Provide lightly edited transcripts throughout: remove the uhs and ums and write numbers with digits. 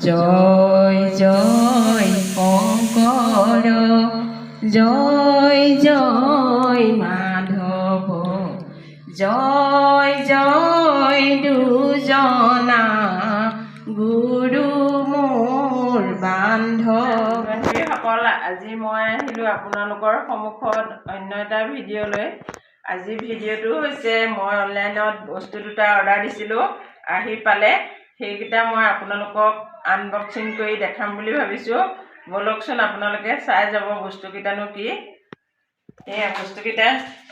জয় জয় শংকৰ জয় জয় মাধৱ জয় জয় দুজনা গুৰু মোৰ বান্ধৱ। সকল আজি মই আহিলোঁ আপোনালোকৰ সন্মুখত অন্য এটা ভিডিঅ' লৈ। আজি ভিডিঅ'টো হৈছে মই অনলাইনত বস্তু দুটা অৰ্ডাৰ দিছিলোঁ, আহি পালে। সেইকেইটা মই আপোনালোকক আনবক্সিং কৰি দেখাম বুলি ভাবিছোঁ। বলকচোন আপোনালোকে চাই যাব বস্তুকেইটানো কি। এই বস্তুকেইটা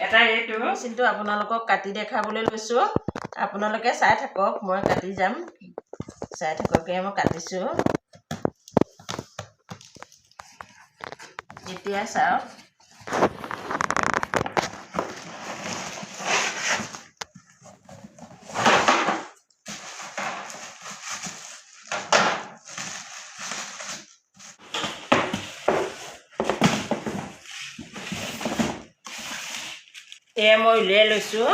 এটা এইটো মেচিনটো আপোনালোকক কাটি দেখাবলৈ লৈছোঁ। আপোনালোকে চাই থাকক, মই কাটি যাম। চাই থাককে মই কাটিছোঁ। এতিয়া চাওক, এয়া মই উলিয়াই লৈছোঁ,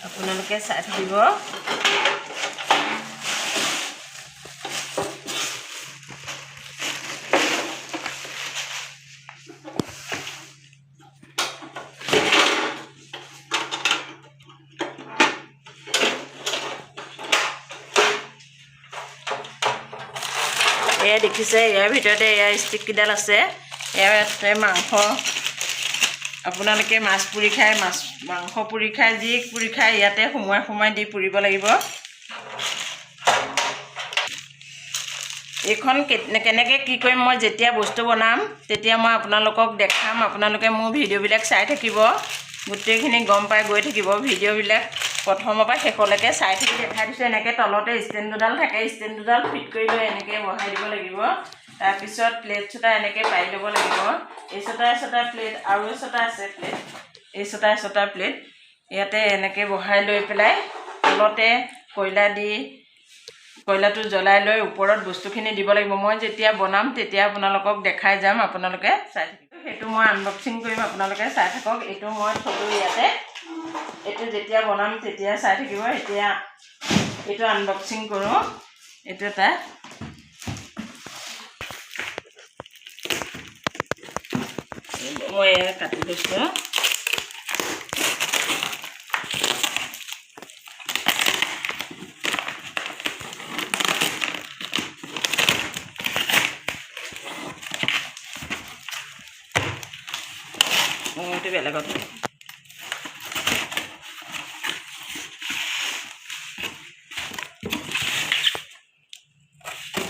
আপোনালোকে চাই থাকিব। এয়া দেখিছে, ইয়াৰ ভিতৰতে এয়া ষ্টিককেইডাল আছে। ইয়াতে মাংস, আপোনালোকে মাছ পুৰি খাই, মাংস পুৰি খাই, যি পুৰি খাই ইয়াতে সোমোৱাই দি পুৰিব লাগিব। এইখন কেনেকৈ কি কৰিম মই যেতিয়া বস্তু বনাম তেতিয়া মই আপোনালোকক দেখাম। আপোনালোকে মোৰ ভিডিঅ'বিলাক চাই থাকিব, গোটেইখিনি গম পাই গৈ থাকিব। ভিডিঅ'বিলাক প্ৰথমৰ পৰা শেষলৈকে চাই থাকি দেখাই দিছোঁ। এনেকৈ তলতে ষ্টেণ্ড দুডাল থাকে, ষ্টেণ্ড দুডাল ফিট কৰি লৈ এনেকৈ বহাই দিব লাগিব। তাৰপিছত প্লেট চটা এনেকৈ পাৰি ল'ব লাগিব। এই ছটা প্লেট আৰু ছটা আছে প্লেট, এই ছটা প্লেট ইয়াতে এনেকৈ বহাই লৈ পেলাই তলতে কয়লা দি কয়লাটো জ্বলাই লৈ ওপৰত বস্তুখিনি দিব লাগিব। মই যেতিয়া বনাম তেতিয়া আপোনালোকক দেখাই যাম, আপোনালোকে চাই থাকিব। সেইটো মই আনবক্সিং কৰিম, আপোনালোকে চাই থাকক। এইটো মই থলোঁ ইয়াতে, এইটো যেতিয়া বনাম তেতিয়া চাই থাকিব। এতিয়া এইটো আনবক্সিং কৰোঁ। এইটো এটা মই এয়া কাটি লৈছোঁ। এইটো বেলেগত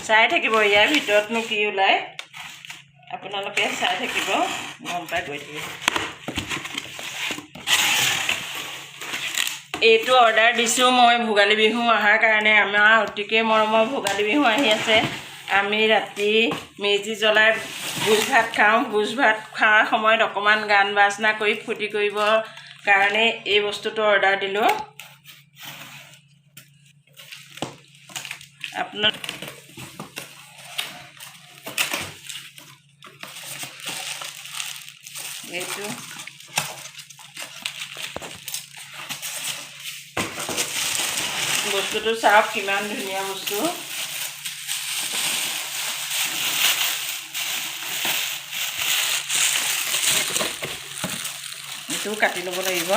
চাই থাকিব, ইয়াৰ ভিতৰতনো কি ওলায় আপোনালোকে চাই থাকিব, গম পাই গৈ থাকিব। এইটো অৰ্ডাৰ দিছোঁ মই ভোগালী বিহু অহাৰ কাৰণে। আমাৰ অতিকে মৰমৰ ভোগালী বিহু আহি আছে। আমি ৰাতি মেজি জ্বলাই ভোজ ভাত খাওঁ। ভোজ ভাত খোৱাৰ সময়ত অকণমান গান বাজনা কৰি ফূৰ্তি কৰিবৰ কাৰণে এই বস্তুটো অৰ্ডাৰ দিলোঁ। আপোনাৰ এইটো বস্তুটো চাওক, কিমান ধুনীয়া বস্তু। এইটো কাটি ল'ব লাগিব।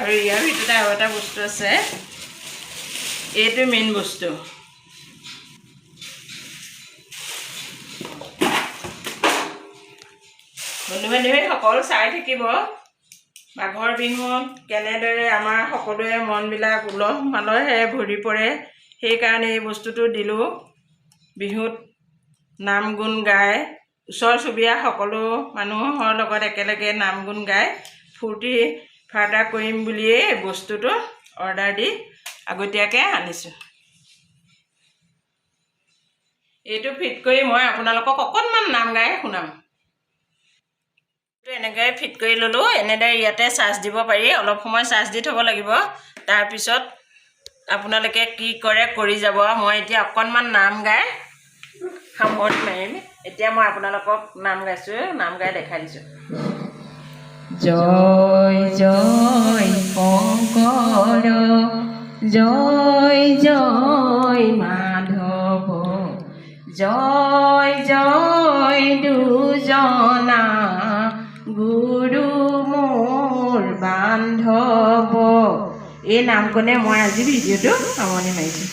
আৰু ইয়াৰ ভিতৰতে আৰু এটা বস্তু আছে, এইটো মেইন বস্তু। বন্ধু বান্ধৱীসকল চাই থাকিব। মাঘৰ বিহুত কেনেদৰে আমাৰ সকলোৰে মনবিলাক উলহ মালহেৰে ভৰি পৰে, সেইকাৰণে এই বস্তুটো দিলোঁ। বিহুত নাম গুণ গাই ওচৰ চুবুৰীয়া সকলো মানুহৰ লগত একেলগে নাম গুণ গাই ফূৰ্তি ফাৰ্তা কৰিম বুলিয়েই এই বস্তুটো অৰ্ডাৰ দি আগতীয়াকৈ আনিছোঁ। এইটো ফিট কৰি মই আপোনালোকক অকণমান নাম গাই শুনাম। এনেকৈ ফিট কৰি ল'লোঁ। এনেদৰে ইয়াতে চাৰ্জ দিব পাৰি, অলপ সময় চাৰ্জ দি থ'ব লাগিব। তাৰপিছত আপোনালোকে কি কৰে কৰি যাব। মই এতিয়া অকণমান নাম গাই সামৰণি মাৰিম। এতিয়া মই আপোনালোকক নাম গাইছোঁ, নাম গাই দেখাই দিছোঁ। জয় জয় শংকৰ, জয় জয় মাধৱ, জয় জয় দুজনা গুৰু মোৰ বান্ধৱ। এই নাম গুণে মই আজি ভিডিঅ'টো সামৰণি মাৰিছোঁ।